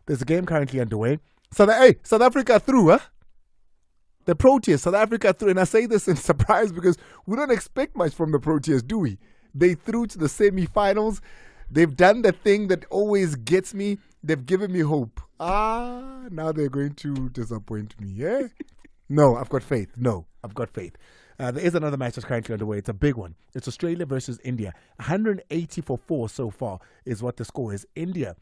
There's a game currently underway. South Africa through, huh? The Proteas, South Africa through. And I say this in surprise because we don't expect much from the Proteas, do we? They through to the semi-finals. They've done the thing that always gets me. They've given me hope. Now they're going to disappoint me, yeah? No, I've got faith. There is another match that's currently underway. It's a big one. It's Australia versus India. 180 for 4 so far is what the score is. India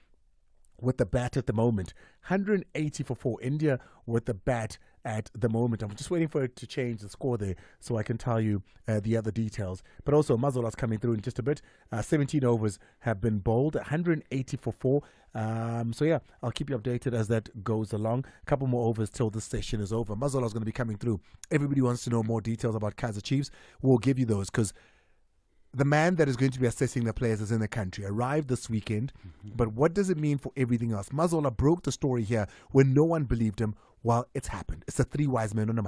with the bat at the moment. 180 for 4. India with the bat at the moment. I'm just waiting for it to change the score there so I can tell you the other details. But also, Mazola's coming through in just a bit. 17 overs have been bowled. 180 for 4. So yeah, I'll keep you updated as that goes along. A couple more overs till this session is over. Mazola's going to be coming through. Everybody wants to know more details about Kaizer Chiefs. We'll give you those because the man that is going to be assessing the players is in the country, arrived this weekend. But what does it mean for everything else? Mazola broke the story here when no one believed him. Well, it's happened. It's a 3 wise men on a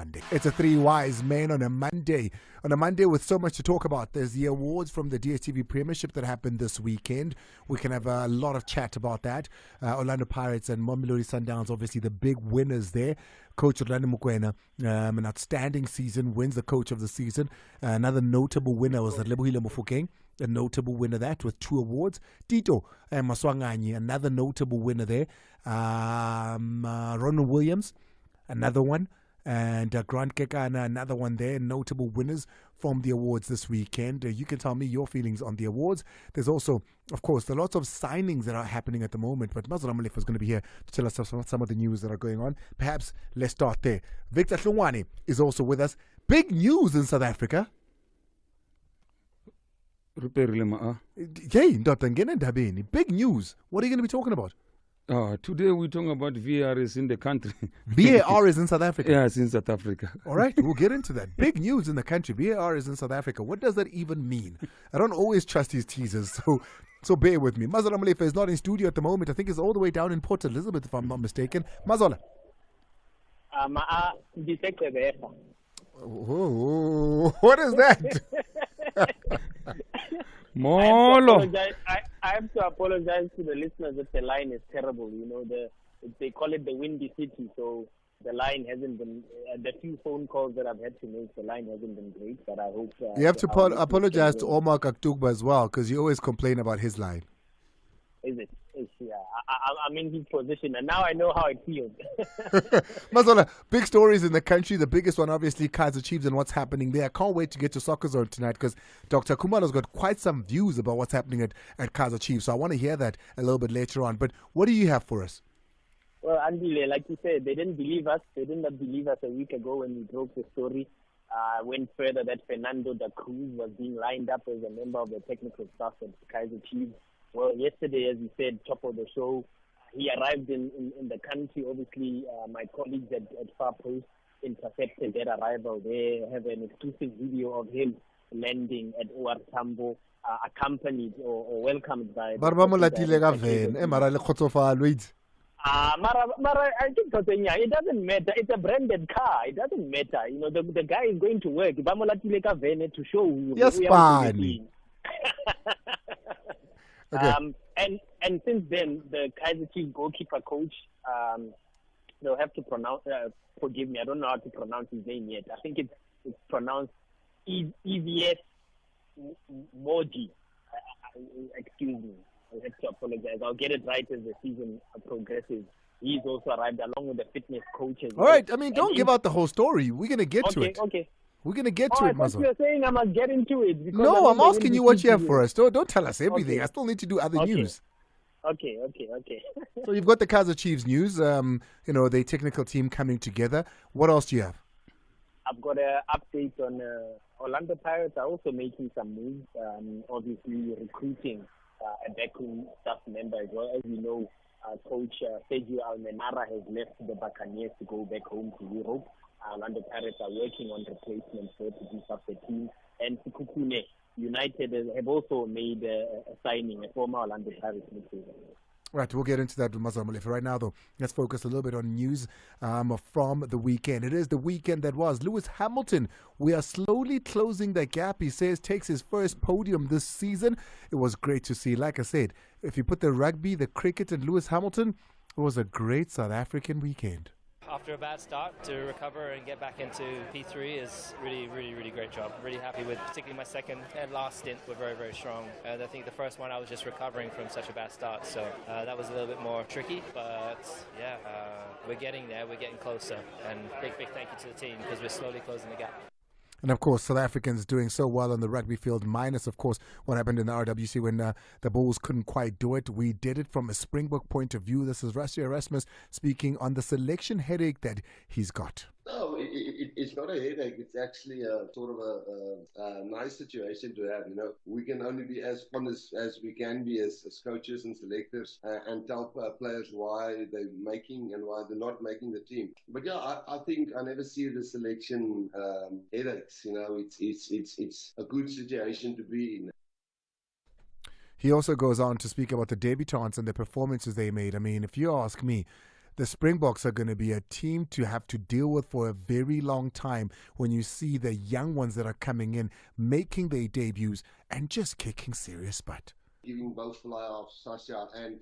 Monday. On a Monday with so much to talk about. There's the awards from the DStv Premiership that happened this weekend. We can have a lot of chat about that. Orlando Pirates and Mamelodi Sundowns, obviously the big winners there. Coach Orlando Mokoena, an outstanding season, wins the coach of the season. Another notable winner was Lebohile Mofokeng. A notable winner that with 2 awards. Tito Maswanganyi, another notable winner there. Ronald Williams, another one. And Grant Kekana, another one there. Notable winners from the awards this weekend. You can tell me your feelings on the awards. There's also, of course, a lot of signings that are happening at the moment. But Mazola Malefa is going to be here to tell us some of the news that are going on. Perhaps let's start there. Victor Hlungwane is also with us. Big news in South Africa. Big news. What are you going to be talking about? Today we're talking about VAR is in the country. VAR is in South Africa? Yes, in South Africa. All right, we'll get into that. Big news in the country. VAR is in South Africa. What does that even mean? I don't always trust these teasers, so bear with me. Mazola Malefa is not in studio at the moment. I think he's all the way down in Port Elizabeth, if I'm not mistaken. Mazola. What is that? Molo. I have to apologize to the listeners that the line is terrible. You know, they call it the windy city, so the line hasn't been. The few phone calls that I've had to make, the line hasn't been great. But I hope you have to apologize to Omar Kaktugba as well, because you always complain about his line. Is it? Yeah, I'm in his position, and now I know how it feels. Mazola, big stories in the country. The biggest one, obviously, Kaizer Chiefs and what's happening there. I can't wait to get to Soccer Zone tonight because Dr. Kumalo's got quite some views about what's happening at Kaizer Chiefs. So I want to hear that a little bit later on. But what do you have for us? Well, Andile, like you said, they didn't believe us. They did not believe us a week ago when we broke the story. Went further that Fernando da Cruz was being lined up as a member of the technical staff at Kaizer Chiefs. Well, yesterday, as you said, top of the show, he arrived in the country. Obviously, my colleagues at Far Post intercepted that arrival. They have an exclusive video of him landing at OR Tambo, accompanied or welcomed by... Mara, I think it doesn't matter. It's a branded car. It doesn't matter. You know, the guy is going to work. To show you. Yes, fine. Okay. And since then, the Kaizer Chiefs goalkeeper coach, they'll have to pronounce. Forgive me, I don't know how to pronounce his name yet. I think it's pronounced EVS Moji. Excuse me. I have to apologize. I'll get it right as the season progresses. He's also arrived along with the fitness coaches. All right. I mean, don't give out the whole story. We're gonna get to it. Okay. We're going to get to it, Mazola. You're saying I must get into it. No, I'm asking you what you have for us. Don't tell us everything. Okay. I still need to do other news. Okay. So you've got the Kaizer Chiefs news, the technical team coming together. What else do you have? I've got an update on Orlando Pirates are also making some moves, obviously recruiting a backroom staff member as well. As you know, Coach Sergio Almenara has left the Buccaneers to go back home to Europe. Orlando Pirates are working on replacements to beef up the team. And Sekhukhune United have also made a signing, a former Orlando Pirates midfielder. Right, we'll get into that with Mazola Malefa. Right now, though, let's focus a little bit on news from the weekend. It is the weekend that was. Lewis Hamilton, we are slowly closing the gap. He says takes his first podium this season. It was great to see. Like I said, if you put the rugby, the cricket, and Lewis Hamilton, It was a great South African weekend. After a bad start, to recover and get back into P3 is really great job. Really happy with particularly my second and last stint were very strong. And I think the first one I was just recovering from such a bad start, so that was a little bit more tricky. But yeah, we're getting there, we're getting closer. And big thank you to the team because we're slowly closing the gap. And of course, South Africans doing so well on the rugby field, minus, of course, what happened in the RWC when the Bulls couldn't quite do it. We did it from a Springbok point of view. This is Rassie Erasmus speaking on the selection headache that he's got. No, it's not a headache. It's actually a sort of a nice situation to have. You know, we can only be as honest as we can be as coaches and selectors, and tell players why they're making and why they're not making the team. But yeah, I think I never see the selection headaches. You know, it's a good situation to be in. He also goes on to speak about the debutants and the performances they made. I mean, if you ask me, the Springboks are going to be a team to have to deal with for a very long time when you see the young ones that are coming in, making their debuts and just kicking serious butt. Giving both fly-offs, Sasha and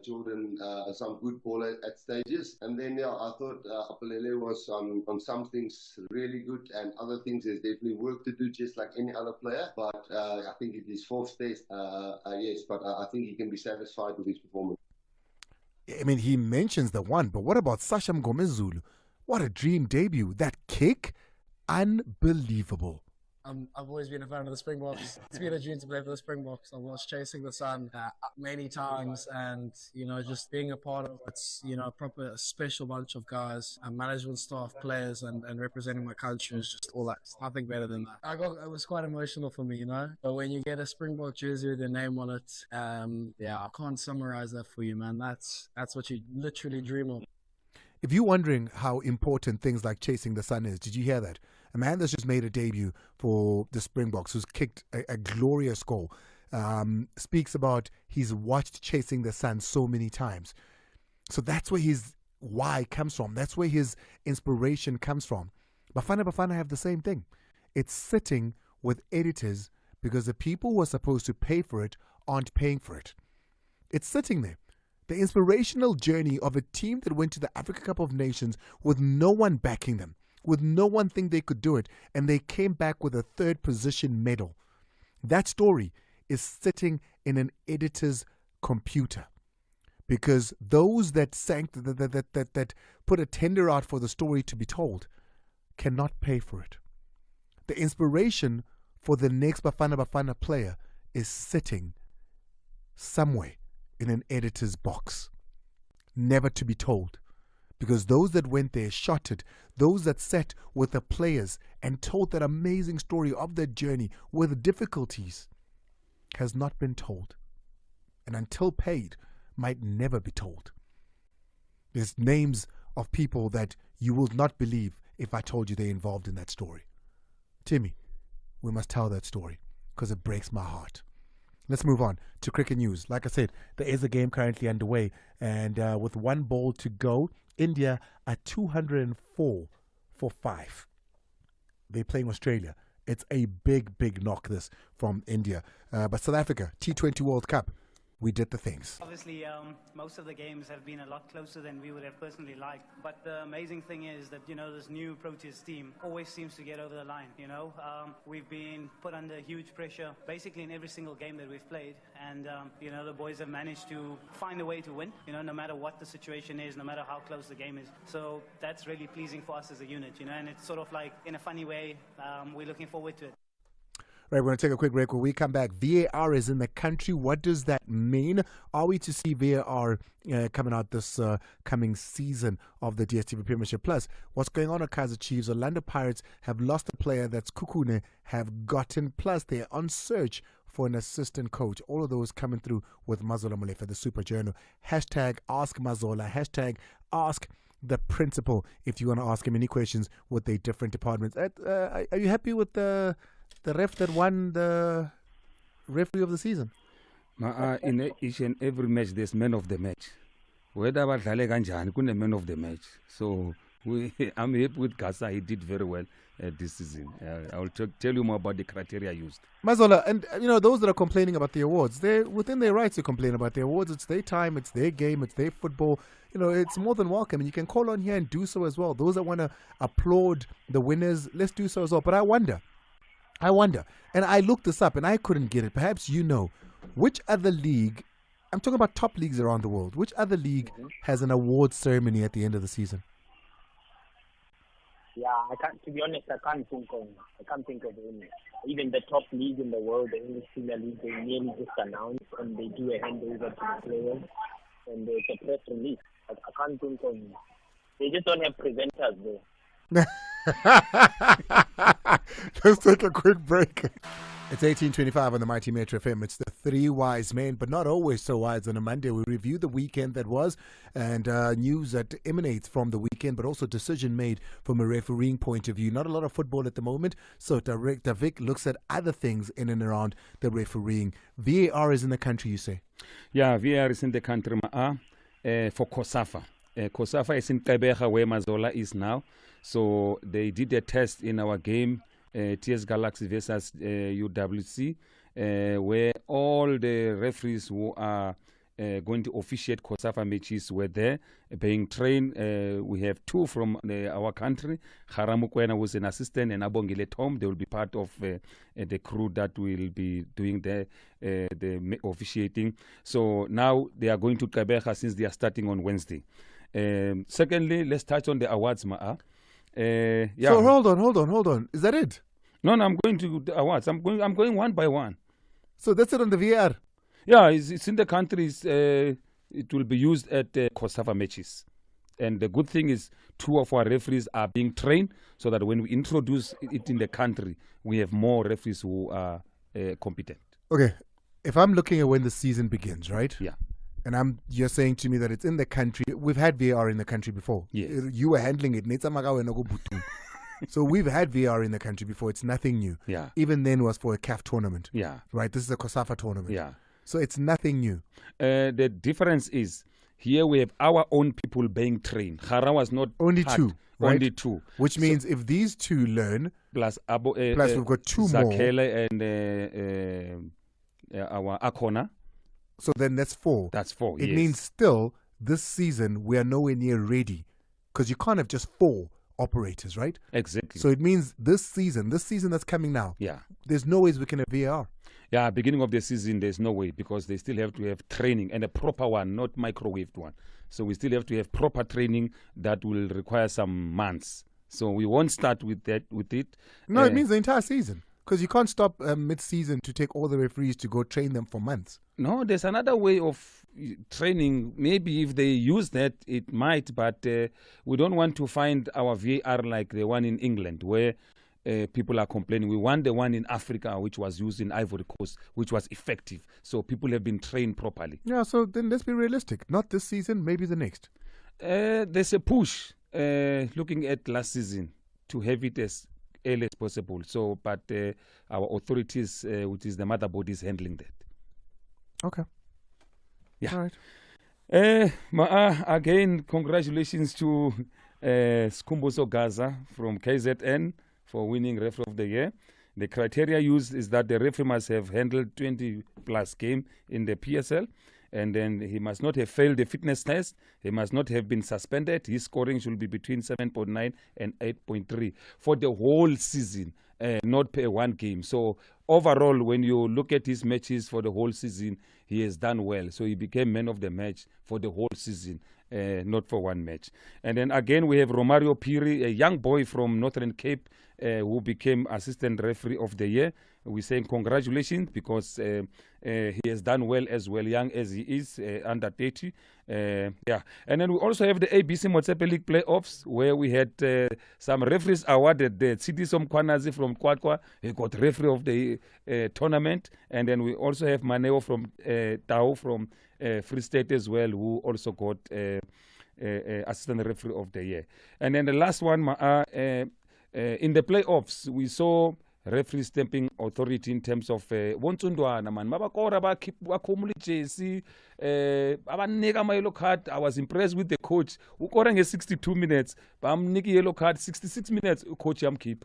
Jordan, some good ball at stages. And then, yeah, I thought Apalele was on some things really good, and other things there's definitely work to do, just like any other player. But I think it is fourth test, yes, but I think he can be satisfied with his performance. I mean, he mentions the one, but what about Sasha Mgomezulu? What a dream debut. That kick, unbelievable. I've always been a fan of the Springboks. It's been a dream to play for the Springboks. I've watched Chasing the Sun many times, and just being a part of it's a proper special bunch of guys, and management staff, players, and representing my country is just all that. Nothing better than that. It was quite emotional for me, But when you get a Springbok jersey with your name on it, I can't summarize that for you, man. That's what you literally dream of. If you're wondering how important things like Chasing the Sun is, did you hear that? A man that's just made a debut for the Springboks, who's kicked a glorious goal, speaks about he's watched Chasing the Sun so many times. So that's where his why comes from. That's where his inspiration comes from. Bafana have the same thing. It's sitting with editors because the people who are supposed to pay for it aren't paying for it. It's sitting there. The inspirational journey of a team that went to the Africa Cup of Nations with no one backing them, with no one think they could do it, and they came back with a third position medal. That story is sitting in an editor's computer because those that that put a tender out for the story to be told cannot pay for it. The inspiration for the next Bafana player is sitting somewhere in an editor's box, never to be told, because those that went there shot it, those that sat with the players and told that amazing story of their journey with difficulties has not been told, and until paid might never be told. There's names of people that you will not believe if I told you they're involved in that story. Timmy, we must tell that story because it breaks my heart. Let's move on to cricket news. Like I said, there is a game currently underway, and with one ball to go, India are 204 for 5. They're playing Australia. It's a big knock, this, from India. But South Africa, T20 World Cup, we did the things. Obviously, most of the games have been a lot closer than we would have personally liked. But the amazing thing is that, this new Proteas team always seems to get over the line, We've been put under huge pressure, basically in every single game that we've played. And, the boys have managed to find a way to win, no matter what the situation is, no matter how close the game is. So that's really pleasing for us as a unit, and it's sort of like, in a funny way, we're looking forward to it. Right, we're going to take a quick break. When we come back, VAR is in the country. What does that mean? Are we to see VAR coming out this coming season of the DStv Premiership? Plus, what's going on at Kaizer Chiefs? Orlando Pirates have lost a player that's Kukune have gotten. Plus, they're on search for an assistant coach. All of those coming through with Mazola Molefe, the Super Journal. Hashtag Ask Mazola. Hashtag Ask the Principal if you want to ask him any questions with the different departments. Are you happy with the ref that won the referee of the season? In each and every match, there's man of the match. Whether badlale kanjani, kune man of the match. So I'm happy with Gaza. He did very well this season. I will tell you more about the criteria used. Mazola, and those that are complaining about the awards, they're within their rights to complain about the awards. It's their time, it's their game, it's their football. It's more than welcome, and you can call on here and do so as well. Those that want to applaud the winners, let's do so as well. But I wonder, and I looked this up and I couldn't get it. Perhaps which other league, I'm talking about top leagues around the world, which other league has an award ceremony at the end of the season? Yeah, to be honest, I can't think of any. Even the top league in the world, the English Premier League, they merely just announce and they do a handover to the players, and it's a press release. I can't think of. They just don't have presenters there. Let's take a quick break. It's 18:25 on the Mighty Metro FM. It's the three wise men, but not always so wise on a Monday. We review the weekend that was and news that emanates from the weekend, but also decision made from a refereeing point of view. Not a lot of football at the moment, so Director Vic looks at other things in and around the refereeing. VAR is in the country, you say? Yeah, VAR is in the country for COSAFA. COSAFA is in Kabeja, where Mazola is now. So they did a test in our game, TS Galaxy versus UWC, where all the referees who are going to officiate COSAFA matches were there being trained. We have two from our country, Haramukwena, who's an assistant, and Abongile Tom. They will be part of the crew that will be doing the officiating. So now they are going to Kabeja since they are starting on Wednesday. Secondly, let's touch on the awards, Ma'a. Yeah. So hold on. Is that it? No, I'm going to the awards. I'm going one by one. So that's it on the VAR? Yeah, it's in the countries. It will be used at COSAFA matches. And the good thing is 2 of our referees are being trained so that when we introduce it in the country, we have more referees who are competent. Okay. If I'm looking at when the season begins, right? Yeah. And you're saying to me that it's in the country. We've had VAR in the country before. Yes. You were handling it. So we've had VAR in the country before. It's nothing new. Yeah. Even then was for a CAF tournament. Yeah. Right? This is a COSAFA tournament. Yeah. So it's nothing new. The difference is here we have our own people being trained. Hara was not only part, 2. Right? Only 2. Which means if these 2 learn, plus we've got 2 Zakele and our Akona. So then that's 4. That's 4. It yes. means still this season we are nowhere near ready because you can't have just 4 operators, right? Exactly. So it means this season that's coming now. Yeah. There's no ways we can have VAR. Yeah, beginning of the season, there's no way because they still have to have training and a proper one, not microwaved one. So we still have to have proper training that will require some months. So we won't start with it. No, it means the entire season. Because you can't stop mid-season to take all the referees to go train them for months. No, there's another way of training. Maybe if they use that, it might. But we don't want to find our VAR like the one in England where people are complaining. We want the one in Africa, which was used in Ivory Coast, which was effective. So people have been trained properly. Yeah, so then let's be realistic. Not this season, maybe the next. There's a push looking at last season to have it as early as possible. So, but our authorities, which is the mother body, is handling that. Okay. Yeah. All right. Again, congratulations to Skumbuso Gaza from KZN for winning Referee of the Year. The criteria used is that the referee must have handled 20 plus game in the PSL. And then he must not have failed the fitness test. He must not have been suspended. His scoring should be between 7.9 and 8.3 for the whole season, not per one game. So overall, when you look at his matches for the whole season, he has done well. So he became man of the match for the whole season, not for one match. And then again, we have Romario Piri, a young boy from Northern Cape, who became assistant referee of the year. We're saying congratulations because he has done well as well, young as he is, under 30. Yeah. And then we also have the ABC Motsepe League playoffs where we had some referees awarded. The Sidisom Kwanazi from Kwakwa, he got referee of the tournament. And then we also have Maneo from Tau from Free State as well, who also got assistant referee of the year. And then the last one, in the playoffs, we saw referee stamping authority in terms of Wontundwana man mabakora bakhomula ijesi abanika ama yellow card. I was impressed with the coach. Ukora nge 62 minutes bamnika yellow card 66 minutes coach yamkhipha.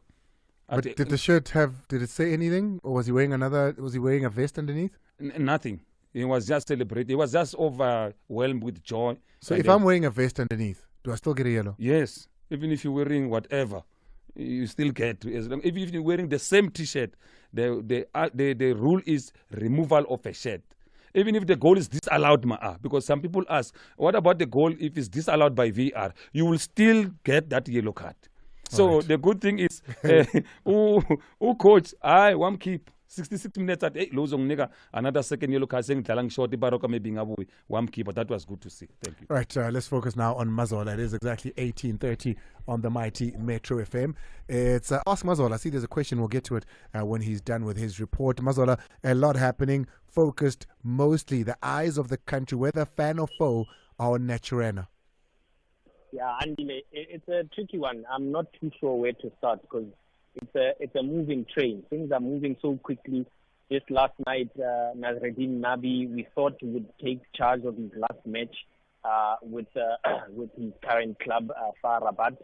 But did the shirt did it say anything, or was he wearing a vest underneath? Nothing. He was just celebrating. He was just overwhelmed with joy. So if I'm wearing a vest underneath, do I still get a yellow? Yes. Even if you're wearing whatever, you still get. Even if you're wearing the same T-shirt, the rule is removal of a shirt. Even if the goal is disallowed, because some people ask, what about the goal if it's disallowed by VR? You will still get that yellow card. So the good thing is, coach, I want keep 66 minutes at 8 lose nigga another second yellow card saying talang short baroka maybe ngabu one keeper. That was good to see. Thank you. Right, let's focus now on Mazola. It is exactly 18:30 on the mighty Metro FM. It's Ask Mazola. I see there's a question. We'll get to it when he's done with his report. Mazola, a lot happening, focused mostly the eyes of the country, whether fan or foe, are on Naturena. Yeah, Andile, it's a tricky one. I'm not too sure where to start because it's a moving train. Things are moving so quickly. Just last night, Nasreddin Nabi, we thought would take charge of his last match with his current club, FAR Rabat,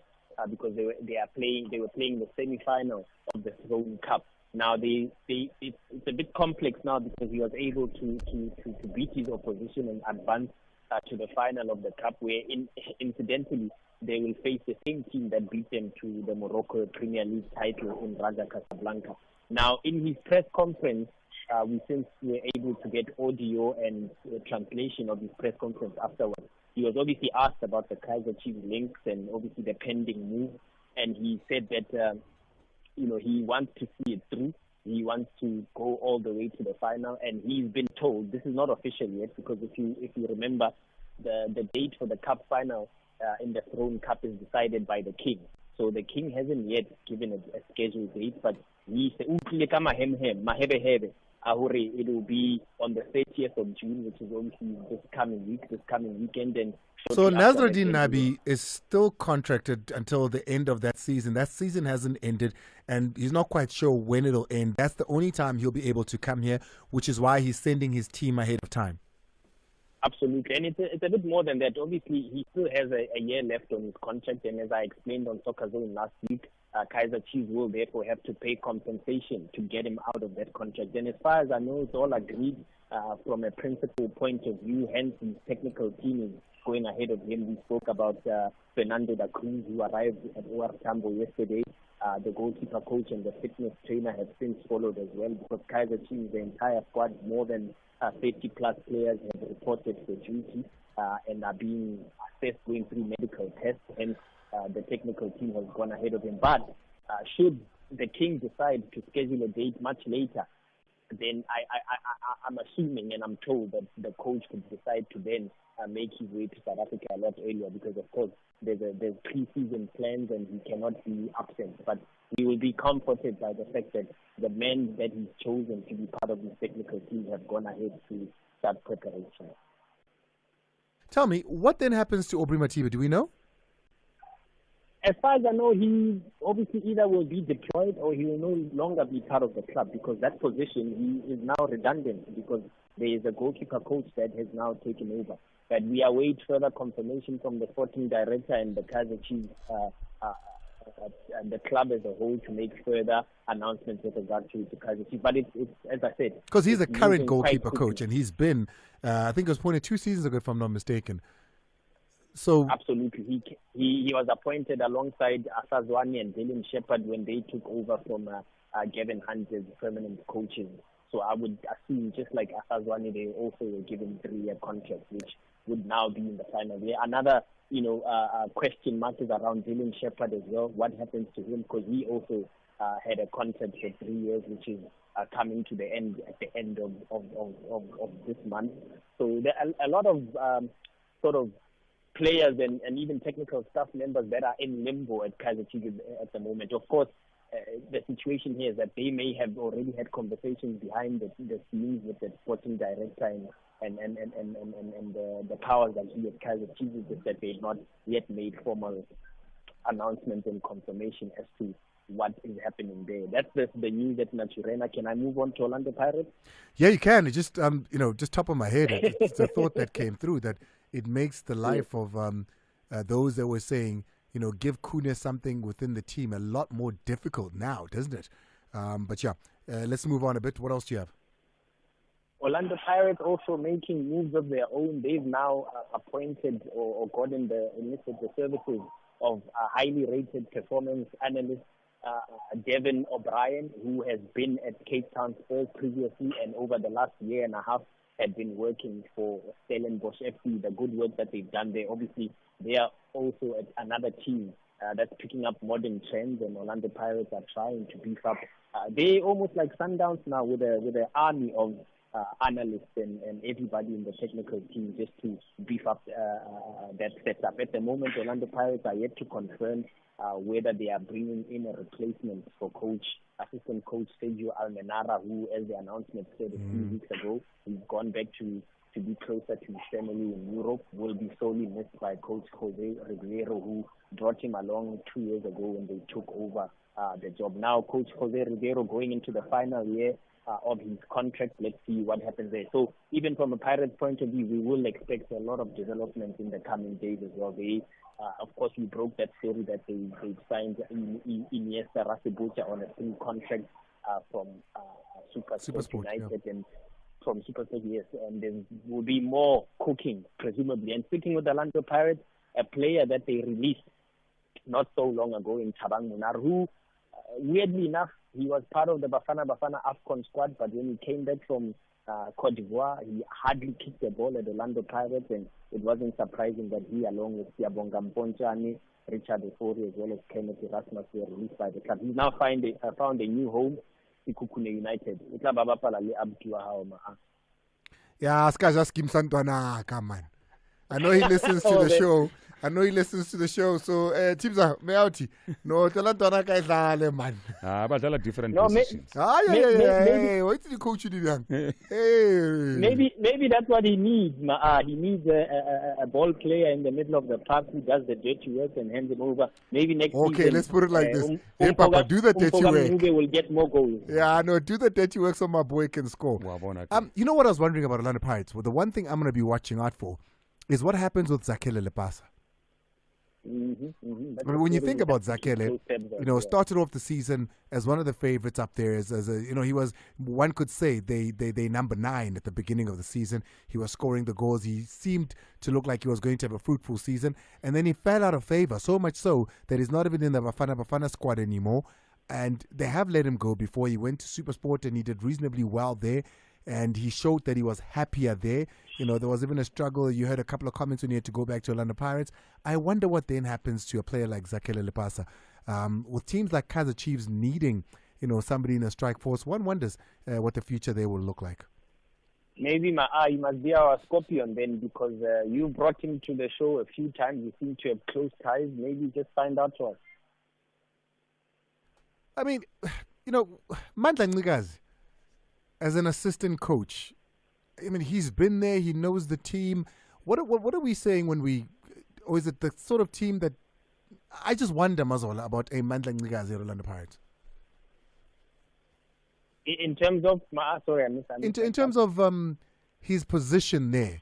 because they were playing the semi-final of the World Cup. Now it's a bit complex now because he was able to beat his opposition and advance to the final of the cup, where incidentally they will face the same team that beat them to the Morocco Premier League title in Raja Casablanca. Now, in his press conference, we were able to get audio and translation of his press conference afterwards. He was obviously asked about the Kaizer Chiefs links and obviously the pending move, and he said that he wants to see it through. He wants to go all the way to the final, and he's been told, this is not official yet, because if you remember, the date for the cup final in the Throne Cup is decided by the king. So the king hasn't yet given a scheduled date, but he said, it will be on the 30th of June, which is obviously this coming weekend. And so Nasreddin Nabi is still contracted until the end of that season. That season hasn't ended, and he's not quite sure when it'll end. That's the only time he'll be able to come here, which is why he's sending his team ahead of time. Absolutely, and it's a bit more than that. Obviously, he still has a year left on his contract, and as I explained on Soccer Zone last week, Kaizer Chiefs will therefore have to pay compensation to get him out of that contract. And as far as I know, it's all agreed from a principal point of view. Hence, his technical team is going ahead of him. We spoke about Fernando da Cruz, who arrived at OR Tambo yesterday. The goalkeeper coach and the fitness trainer have since followed as well, because Kaizer Chiefs, the entire squad, more than 30-plus players have reported for duty and are being assessed, going through medical tests. Hence, the technical team has gone ahead of him. But should the king decide to schedule a date much later, then I'm assuming and I'm told that the coach could decide to then make his way to South Africa a lot earlier, because of course there's pre-season plans and he cannot be absent. But we will be comforted by the fact that the men that he's chosen to be part of his technical team have gone ahead to start preparation. Tell me, what then happens to Aubrey Matiba? Do we know? As far as I know, he obviously either will be deployed or he will no longer be part of the club, because that position he is now redundant, because there is a goalkeeper coach that has now taken over. But we await further confirmation from the sporting director and the Kaizer Chiefs, and the club as a whole, to make further announcements with regard to Kaizer Chiefs. But it's as I said, because he's the current goalkeeper coach, and he's been, I think it was appointed 2 seasons ago, if I'm not mistaken. So absolutely, he was appointed alongside Asazwani and Dylan Shepard when they took over from Gavin Hunt as permanent coaches. So I would assume, just like Asazwani, they also were given 3-year contracts, which would now be in the final year. Another, question mark is around Dylan Shepard as well. What happens to him? Because he also had a contract for 3 years, which is coming to the end at the end of this month. So there are a lot of sort of players and even technical staff members that are in limbo at Kaizer Chiefs at the moment. Of course, the situation here is that they may have already had conversations behind the scenes with the sporting director and the powers that he at Kaizer Chiefs, is that they've not yet made formal announcements and confirmation as to what is happening there. That's the news at Naturena. Can I move on to Orlando Pirates? Yeah, you can. It just just top of my head, it's a thought that came through that it makes the life of those that were saying, give Kunis something within the team a lot more difficult now, doesn't it? But yeah, let's move on a bit. What else do you have? Orlando Pirates also making moves of their own. They've now appointed or gotten the services of a highly rated performance analyst, Devin O'Brien, who has been at Cape Town Spurs previously and over the last year and a half had been working for Stellenbosch FC. The good work that they've done there, obviously, they are also at another team that's picking up modern trends, and Orlando Pirates are trying to beef up. They almost like Sundowns now with an army of analysts and everybody in the technical team just to beef up that setup. At the moment, Orlando Pirates are yet to confirm whether they are bringing in a replacement for assistant coach Sergio Almenara, who, as the announcement said a few weeks ago, he's gone back to be closer to his family in Europe, will be sorely missed by coach Jose Ribeiro, who brought him along 2 years ago when they took over the job. Now, coach Jose Ribeiro going into the final year of his contract. Let's see what happens there. So even from a Pirates point of view, we will expect a lot of development in the coming days as well. They, of course, we broke that story that they signed Iniesta Rasibucha on a free contract from SuperSport United and from SuperSport, yes. And there will be more cooking, presumably. And speaking with the Orlando Pirates, a player that they released not so long ago in Thabang Munar, who, weirdly enough, he was part of the Bafana AFCON squad, but when he came back from Cote d'Ivoire, he hardly kicked the ball at the Orlando Pirates, and it wasn't surprising that he, along with Siabonga Mponchane, Richard Efori, as well as Kenneth Erasmus, were released by the club. He's now found a new home, Ikukune United. Yeah, just give Santwana, come on. I know he listens to the show. So, Tipsa, Meauti. No, Talantona guys, man. But different no, positions. Hey, what did you coach you do? Hey. Maybe that's what he needs. He needs a ball player in the middle of the park who does the dirty work and hands it over. Maybe next season. Okay, let's put it like this. Hey, Papa, do the dirty work. Will get more goals. Yeah, no, do the dirty work so my boy can score. You know what I was wondering about Orlando Pirates? Well, the one thing I'm going to be watching out for is what happens with Zakele Lepasa. I mean, when you think about Zakele, started off the season as one of the favorites up there. He was, one could say, they number 9 at the beginning of the season. He was scoring the goals. He seemed to look like he was going to have a fruitful season. And then he fell out of favor, so much so that he's not even in the Bafana squad anymore. And they have let him go before he went to SuperSport, and he did reasonably well there. And he showed that he was happier there. There was even a struggle. You heard a couple of comments when he had to go back to Orlando Pirates. I wonder what then happens to a player like Zakele Lepasa. With teams like Kaizer Chiefs needing, somebody in a strike force, one wonders what the future there will look like. Maybe he must be our Scorpion then, because you brought him to the show a few times. You seem to have close ties. Maybe just find out to us. I mean, Mandla Ncube, as an assistant coach, I mean, he's been there. He knows the team. What are we saying when or is it the sort of team that I just wonder, Mazola, about a Mandla Ncube at Orlando Pirates? In terms of, sorry, I missed. In terms of his position there,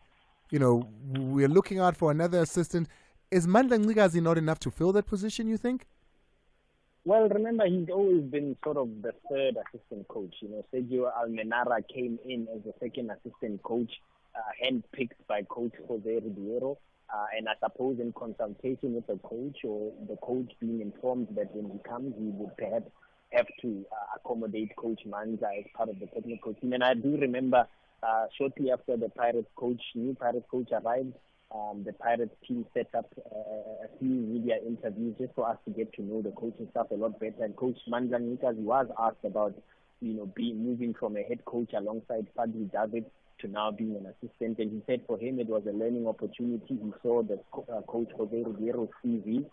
we're looking out for another assistant. Is Mandla Ncube not enough to fill that position, you think? Well, remember, he's always been sort of the third assistant coach. Sergio Almenara came in as the second assistant coach, handpicked by coach Jose Ribeiro. And I suppose in consultation with the coach, or the coach being informed that when he comes, he would perhaps have to accommodate Coach Manza as part of the technical team. And I do remember shortly after the new Pirates coach arrived, the Pirates team set up a few media interviews just for us to get to know the coaching staff a lot better. And Coach Mandla Ncube was asked about, moving from a head coach alongside Fadli David to now being an assistant. And he said for him it was a learning opportunity. He saw the coach Jose Ribeiro's CV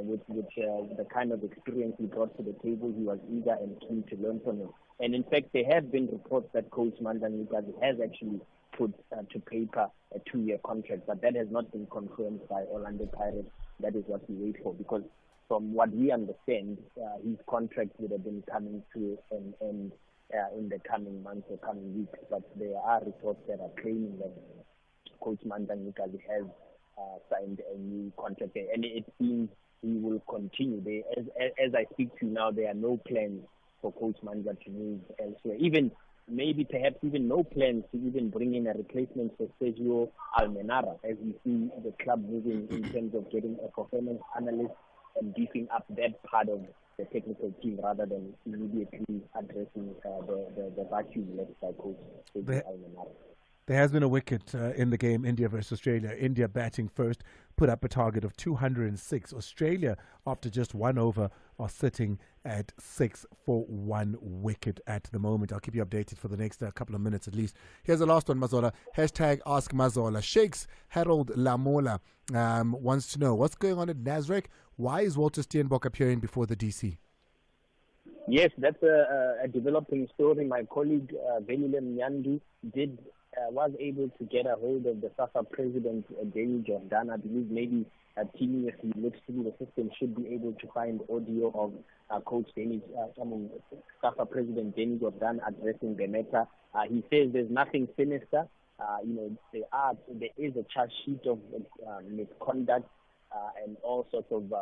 with the kind of experience he brought to the table. He was eager and keen to learn from him. And in fact, there have been reports that Coach Mandla Ncube has actually put to paper a 2-year contract, but that has not been confirmed by Orlando Pirates. That is what we wait for, because from what we understand, his contract would have been coming to an end in the coming months or coming weeks. But there are reports that are claiming that Coach Manzangi has signed a new contract, and it seems he will continue. As I speak to you now, there are no plans for Coach Manza to move elsewhere. Perhaps even no plans to even bring in a replacement for Sergio Almenara, as we see the club moving in terms of getting a performance analyst and beefing up that part of the technical team rather than immediately addressing the vacuum left by Coach Sergio Almenara. There has been a wicket in the game, India versus Australia. India batting first, put up a target of 206. Australia, after just 1 over, are sitting at 6 for 1 wicket at the moment. I'll keep you updated for the next couple of minutes at least. Here's the last one, Mazola. Hashtag Ask Mazola. Sheikh's Harold Lamola wants to know, what's going on at Nasrec? Why is Walter Steenbok appearing before the DC? Yes, that's a developing story. My colleague Velile Mnyandu was able to get a hold of the Safa president, Danny Jordan. I believe maybe a team, if he looks through the system, should be able to find audio of Coach Safa president Danny Jordan addressing the matter. He says there's nothing sinister. There is a charge sheet of misconduct and all sorts of,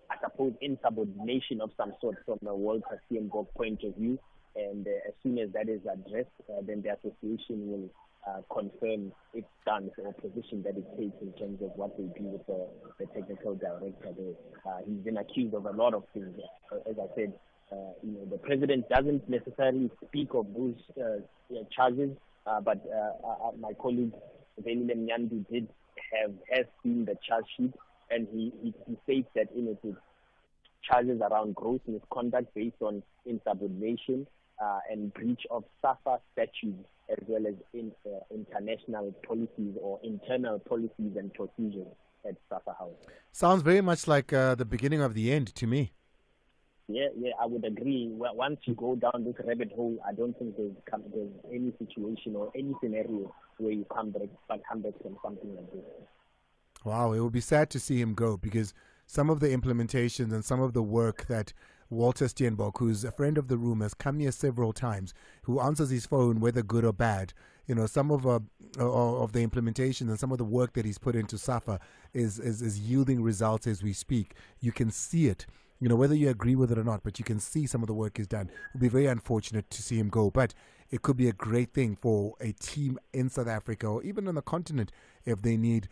I suppose, insubordination of some sort from a World Cup Semi point of view. And as soon as that is addressed, then the association will confirm its stance or position that it takes in terms of what they do with the technical director there. He's been accused of a lot of things. As I said, the president doesn't necessarily speak of those charges, but my colleague Velile Mnyandu has seen the charge sheet, and he states that in it charges around gross misconduct based on insubordination and breach of Safa statutes, as well as international policies or internal policies and procedures at Safa House. Sounds very much like the beginning of the end to me. Yeah, I would agree. Well, once you go down this rabbit hole, I don't think there's any situation or any scenario where you come back from something like this. Wow, it would be sad to see him go, because some of the implementations and some of the work that Walter Steenbok, who's a friend of the room, has come here several times, who answers his phone whether good or bad. Some of the implementations and some of the work that he's put into Safa is yielding results as we speak. You can see it, whether you agree with it or not, but you can see some of the work is done. It would be very unfortunate to see him go, but it could be a great thing for a team in South Africa or even on the continent if they need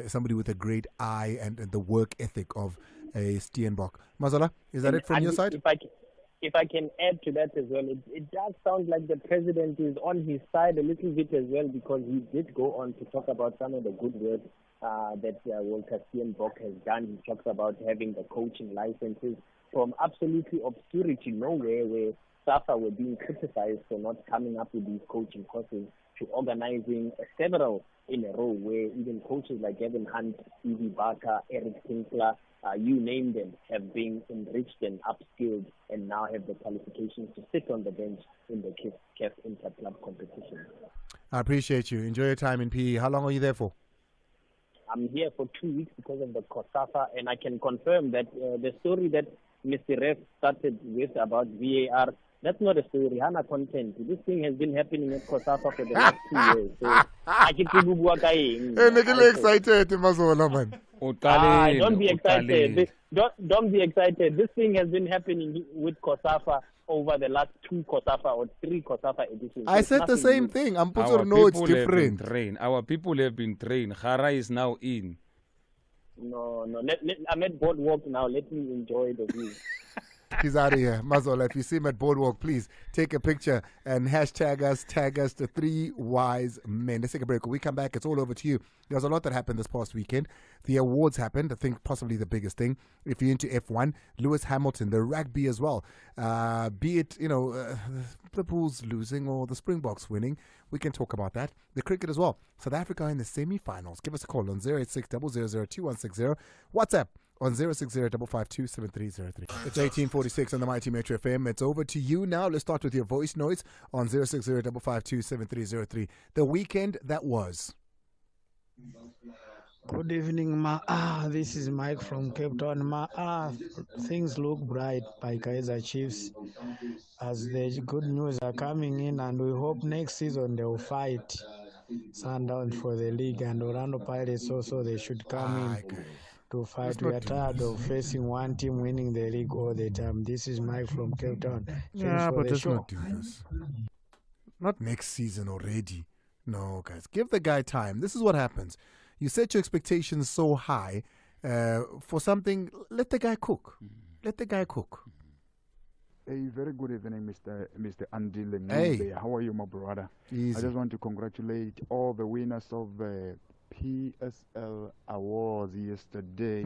somebody with a great eye and the work ethic of a Steenbok. Mazola, is that it from your side? If I can add to that as well, it does sound like the president is on his side a little bit as well, because he did go on to talk about some of the good work that Walter Steenbok has done. He talks about having the coaching licenses from absolutely obscurity nowhere, where Safa were being criticized for not coming up with these coaching courses, to organizing several in a row, where even coaches like Evan Hunt, Stevie Barker, Eric Tinkler, you name them, have been enriched and upskilled and now have the qualifications to sit on the bench in the CAF Interclub competition. I appreciate you. Enjoy your time in PE. How long are you there for? I'm here for 2 weeks because of the COSAFA, and I can confirm that the story that Mr. Ref started with about VAR, that's not a story. Hana content. This thing has been happening at COSAFA for the last 2 years. So I keep excited, Mazola, man. Don't be excited. Don't be excited. This thing has been happening with COSAFA over the last 2 COSAFA or 3 COSAFA editions. I said the same thing. I'm supposed to know it's different. Our people have been trained. Hara is now in. No. I'm at Boardwalk now. Let me enjoy the view. He's out of here. Mazola, if you see him at Boardwalk, please take a picture and tag us, the 3 wise men. Let's take a break. When we come back, it's all over to you. There's a lot that happened this past weekend. The awards happened, I think possibly the biggest thing. If you're into F1, Lewis Hamilton, the rugby as well. Be it, the Bulls losing or the Springboks winning, we can talk about that. The cricket as well. South Africa in the semi-finals. Give us a call on 086 000 2160. WhatsApp on 060-552-7303. It's 1846 on the Mighty Metro FM. It's over to you now. Let's start with your voice notes on 060-552-7303. The weekend that was. Good evening, Ma. This is Mike from Cape Town. Things look bright by Kaizer Chiefs as the good news are coming in, and we hope next season they will fight Sundown for the league, and Orlando Pirates also, they should come in to fight. We are tired of facing one team winning the league all the time. This is Mike from Cape Town. Thanks for but the let's show. not do this. Not next season already. No, guys, give the guy time. This is what happens. You set your expectations so high for something. Let the guy cook. Let the guy cook. A very good evening, Mr. Andile. Hey. How are you, my brother? Easy. I just want to congratulate all the winners of the PSL awards yesterday.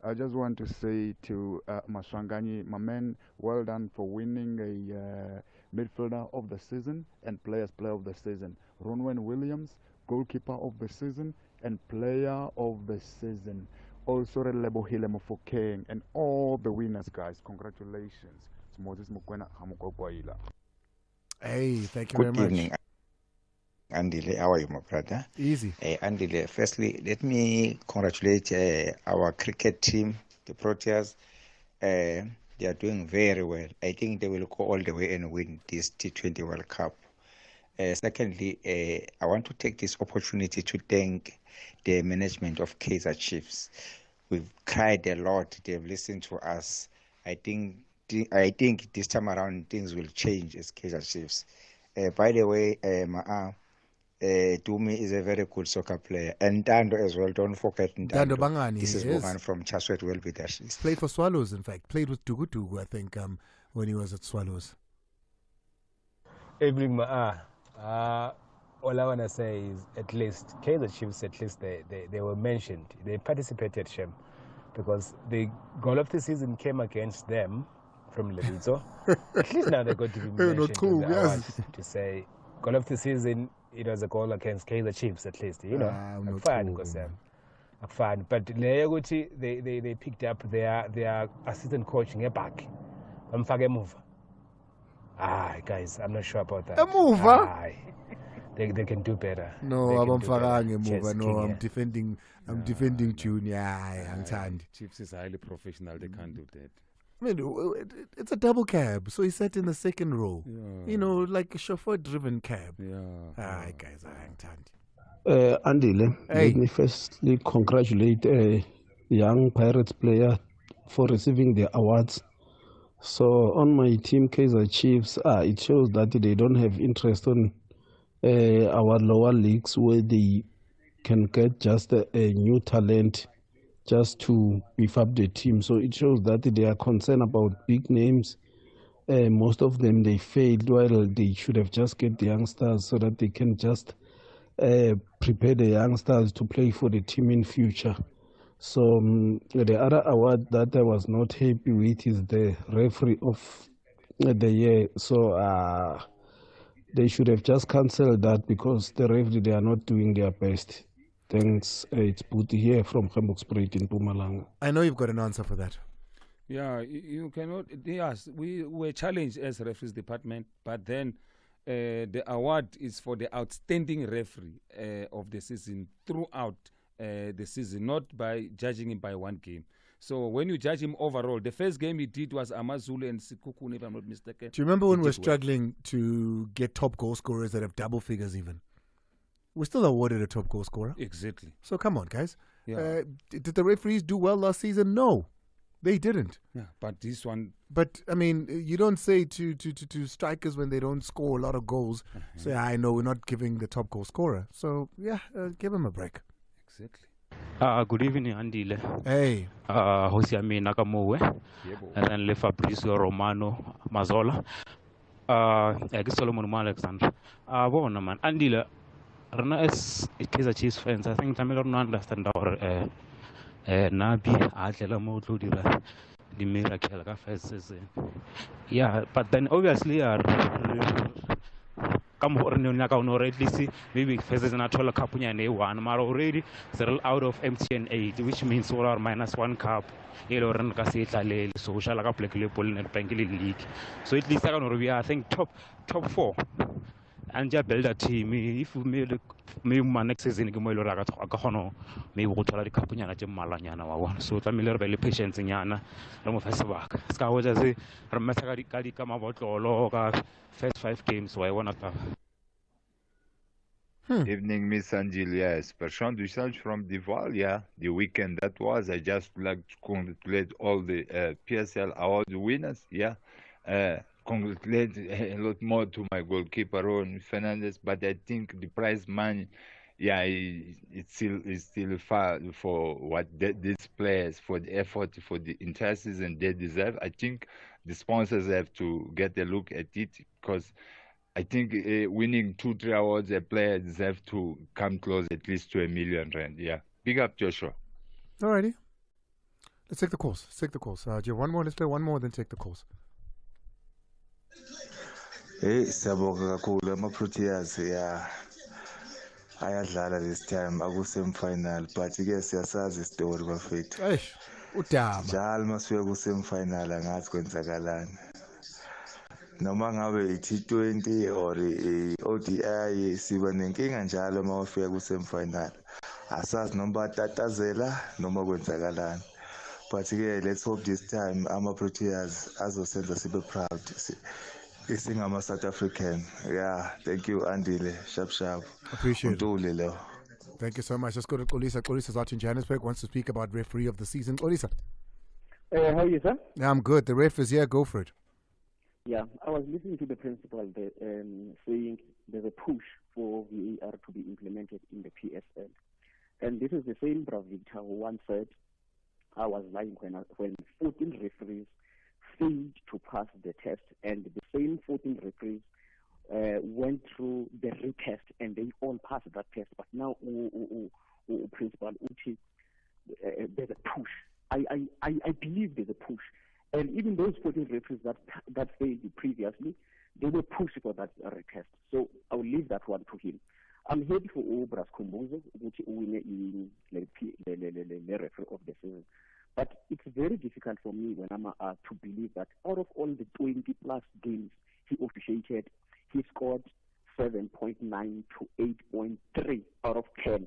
I just want to say to Maswangani, my man, well done for winning a midfielder of the season and player of the season. Ronwen Williams, goalkeeper of the season and player of the season. Also, Relebohile Mofokeng and all the winners, guys. Congratulations. It's Moses Mukwena Hamukokwaila. Hey, thank you very much. Good evening, Andile. How are you, my brother? Easy. Andile, firstly, let me congratulate our cricket team, the Proteas. They are doing very well. I think they will go all the way and win this T20 World Cup. Secondly, I want to take this opportunity to thank the management of Kaizer Chiefs. We've cried a lot. They've listened to us. I think this time around things will change as Kaizer Chiefs. By the way, Dumi is a very good soccer player. And Dando as well. Don't forget Dando Bangani. This is Bogan from Chaswet will be there. Played for Swallows, in fact. Played with Tugu, I think, when he was at Swallows. Evening, all I want to say is at least Kaizer Chiefs, at least they were mentioned. They participated, Shem, because the goal of the season came against them from Levito. At least now they got to be mentioned cool, yes. To say goal of the season, it was a goal against Kaizer Chiefs, at least, you know. Fine, fine. But they picked up their assistant coach in back. Move. Guys, I'm not sure about that. A mover? They can do better. No, I'm defending Junior. I'm Chiefs is highly professional. They can't do that. I mean, it's a double cab, so he sat in the second row. Yeah. You know, like a chauffeur-driven cab. Yeah. Guys, I'm Andile, let me firstly congratulate a young Pirates player for receiving the awards. So on my team, Kaizer Chiefs, it shows that they don't have interest on our lower leagues where they can get just a new talent just to beef up the team. So it shows that they are concerned about big names. Most of them, they failed, while they should have just get the youngsters so that they can just prepare the youngsters to play for the team in future. So the other award that I was not happy with is the referee of the year. So they should have just cancelled that because the referee, they are not doing their best. Thanks. It's put here from Springboks in Mpumalanga. I know you've got an answer for that. Yeah, you cannot. Yes, we were challenged as referees department, but then the award is for the outstanding referee of the season throughout the season, not by judging him by one game. So when you judge him overall, the first game he did was Amazulu and Sikukuni, if I'm not mistaken. Do you remember when we were struggling to get top goal scorers that have double figures even? We're still awarded a top goal scorer. Exactly. So come on, guys. Yeah. Did the referees do well last season? No, they didn't. Yeah, but this one... But, I mean, you don't say to strikers when they don't score a lot of goals, say, I know we're not giving the top goal scorer. So, yeah, give him a break. Exactly. Good evening, Andile. Hey. Hosiami Nakamowe. And then Le Fabrizio Romano Mazola. I guess Solomon Alexander. Bona man. Andile, Rana as Kaizer Chiefs fans, I think Tamil don't understand our Nabi Atela Motudira, the miracle of yeah, but then obviously come on, at least maybe faces an atola capunya and A1 are already settled out of MTN 8, which means all our -1 cup. So shall I play and League. So at least I think top 4. and just build a team. If me next season ke mo ile ra ka kgono me go thola di kaponyana tse mmalanyana wa bona. So tlamile re be le patience nyana re mo fa sebaka. Ska go just re metsa ka di ka mabotlolo ka first 5 games wa bona ta. Evening, Miss Andile. Yes, Perchon Duchel from Dival. Yeah, the weekend that was. I just like to congratulate all the PSL award winners. Yeah, congratulate a lot more to my goalkeeper Ron Fernandez. But I think the prize money, yeah, it's still far for what these players, for the effort, for the entire season they deserve. I think the sponsors have to get a look at it because I think winning 2-3 awards, a player deserves to come close at least to R1 million. Yeah. Big up, Joshua. Alrighty. Let's take the calls. Do you have one more? Let's play one more, then take the calls. Hey, Saboka kakhulu ama-Proteas ayadlala this time aku-semi-final but ke siyasazi isitori bafethu. Udaba. Njalo masifika ku-semi-final angazi kwenzakalani. Noma ngabe i-T20 or i-ODI siba nenkinga njalo uma ufika ku-semi-final. Asazi noma batatazela noma kwenzakalani. But ke let's hope this time ama-Proteas azosenza sibe proud. Isingama South African. Yeah, thank you Andile. Sharp. Appreciate it. Thank you so much. Let's go to Kolisa. Kolisa's out in Johannesburg, wants to speak about referee of the season. Kolisa. How are you, sir? Yeah, I'm good. The ref is here. Go for it. Yeah, I was listening to the principal saying there's a push for VAR to be implemented in the PSL. And this is the same Bra Victor who once said, I was lying when 14 referees failed to pass the test, and the same 14 referees went through the retest and they all passed that test. But now, Principal Uchi, there's a push. I believe there's a push. And even those 14 referees that failed previously, they were pushed for that retest. So I will leave that one to him. I'm happy for Obras Kumbuzo, which win the referee of the season. But it's very difficult for me when I'm to believe that out of all the 20 plus games he officiated, he scored 7.9 to 8.3 out of 10.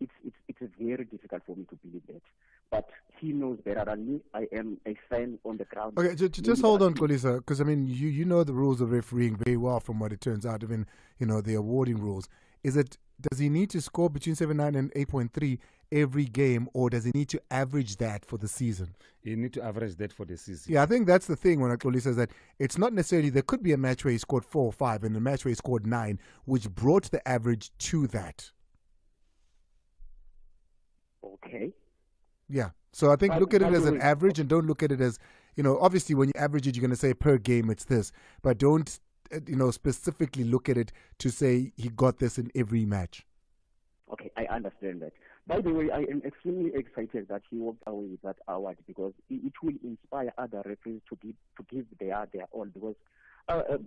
It's very difficult for me to believe that. But he knows better than me. I am a fan on the ground. Okay, just hold on, Kolisa, because I mean, you know the rules of refereeing very well from what it turns out, even the awarding rules. Does he need to score between 7.9 and 8.3 every game, or does he need to average that for the season? You need to average that for the season. Yeah, I think that's the thing when Kolisa says that it's not necessarily, there could be a match where he scored 4 or 5 and a match where he scored 9, which brought the average to that. Okay. Yeah. So I think look at it as an average and don't look at it as, obviously when you average it, you're going to say per game it's this. But don't, specifically look at it to say he got this in every match. Okay, I understand that. By the way, I am extremely excited that he walked away with that award because it will inspire other referees to give their all. Because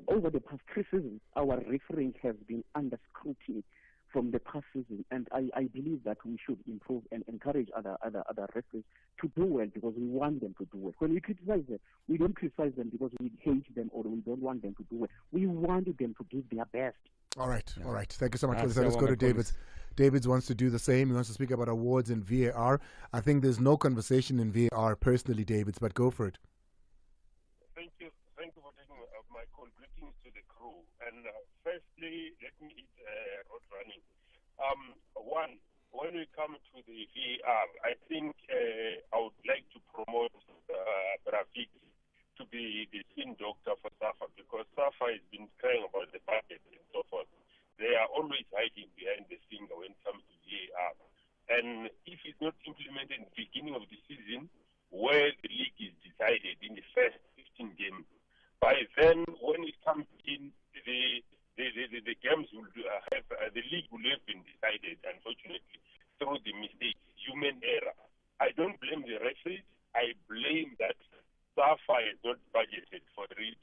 over the past 3 seasons, our refereeing has been under scrutiny from the past season, and I believe that we should improve and encourage other referees to do well because we want them to do well. When we criticize them, we don't criticize them because we hate them or we don't want them to do well. We want them to give their best. All right. Thank you so much for this. Let's go to David. David wants to do the same. He wants to speak about awards in VAR. I think there's no conversation in VAR personally, David, but go for it. Thank you for taking my call. Greetings to the crew. And firstly, let me hit road running. One, when we come to the VAR, I think I would like to promote Bravik to be the scene doctor for Safa because Safa has been crying about the budget and so forth. They are always hiding behind the scenes when it comes to VAR. And if it's not implemented in the beginning of the season, where the league is decided in the first 15 games, by then, when it comes in, the games will have, the league will have been decided, unfortunately, through the mistakes, human error. I don't blame the referees. I blame that Safa is not budgeted for it.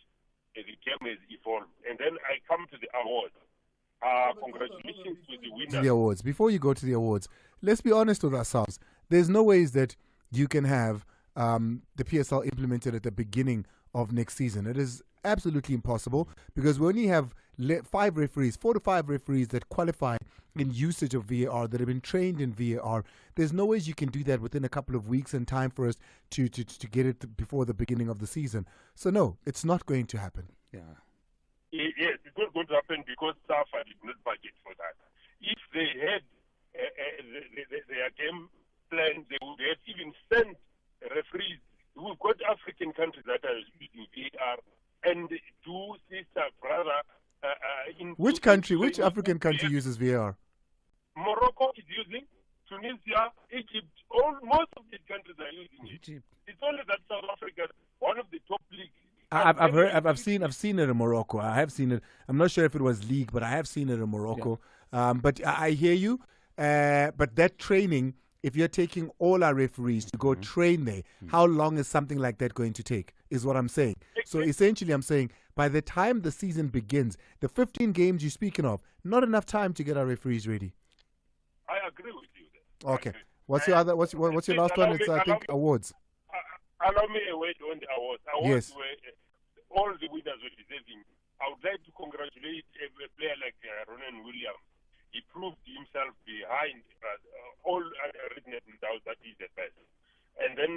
The game has evolved. And then I come to the awards. Congratulations to the winners. To the awards. Before you go to the awards, let's be honest with ourselves. There's no ways that you can have the PSL implemented at the beginning of next season. It is absolutely impossible because we only have 4 to 5 referees that qualify in usage of VAR, that have been trained in VAR. There's no ways you can do that within a couple of weeks and time for us to get it before the beginning of the season. So no, it's not going to happen. Yeah. Yes, it's not going to happen because Safa did not budget for that. If they had their game plan, they would have even sent referees. We've got African countries that are using VAR and do sister brother. Which African country uses VAR? Morocco is using, Tunisia, Egypt, most of these countries are using it. It's only that South Africa, one of the top leagues. I've seen it in Morocco. I have seen it. I'm not sure if it was league, but I have seen it in Morocco. Yeah. But I hear you. But that training, if you're taking all our referees to go train there, how long is something like that going to take? Is what I'm saying. So essentially, I'm saying by the time the season begins, the 15 games you're speaking of, not enough time to get our referees ready. I agree with you there. Okay. What's your other? What's your last one? It's I think awards. Allow me a word on the awards. Awards were all the winners were deserving. I would like to congratulate a player like Ronan Williams. He proved himself behind all written doubt that he's the best. And then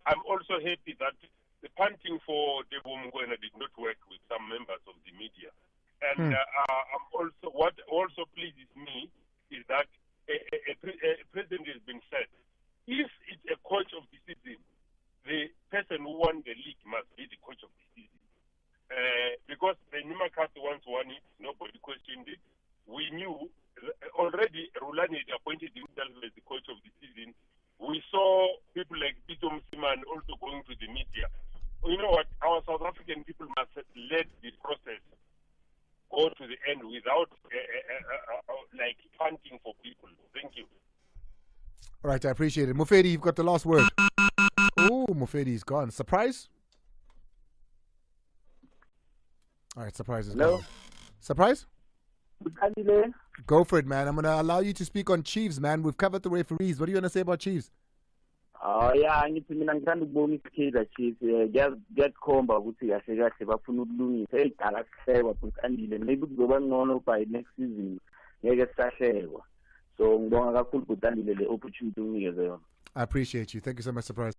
I'm also happy that the punting for Debo Mngwena did not work with some members of the media. And I'm also what also pleases me is that a president has been said, if it's a coach of the season, the person who won the league must be the coach of the season. Because the Nimakasi once won it, nobody questioned it. We knew already Rulani had appointed himself as the coach of the season. We saw people like Peter Msiman also going to the media. You know what? Our South African people must let the process go to the end without like punting for people. Thank you. All right, I appreciate it. Mufedi, you've got the last word. Oh, Mufedi's gone. Surprise? All right, surprise is gone. Surprise? Andile. Go for it, man. I'm going to allow you to speak on Chiefs, man. We've covered the referees. What do you want to say about Chiefs? Yeah, ngithi mina ngithanda ukubona Kaizer Chiefs kuyakhomba ukuthi kahle kahle bafuna ukulungisa elidala kuhlekwa but Andile maybe kuzoba ngcono by next season ngeke sisahlekwa so ngibonga kakhulu but Andile le opportunity unginikeze yona. I appreciate you. Thank you so much, Surprise.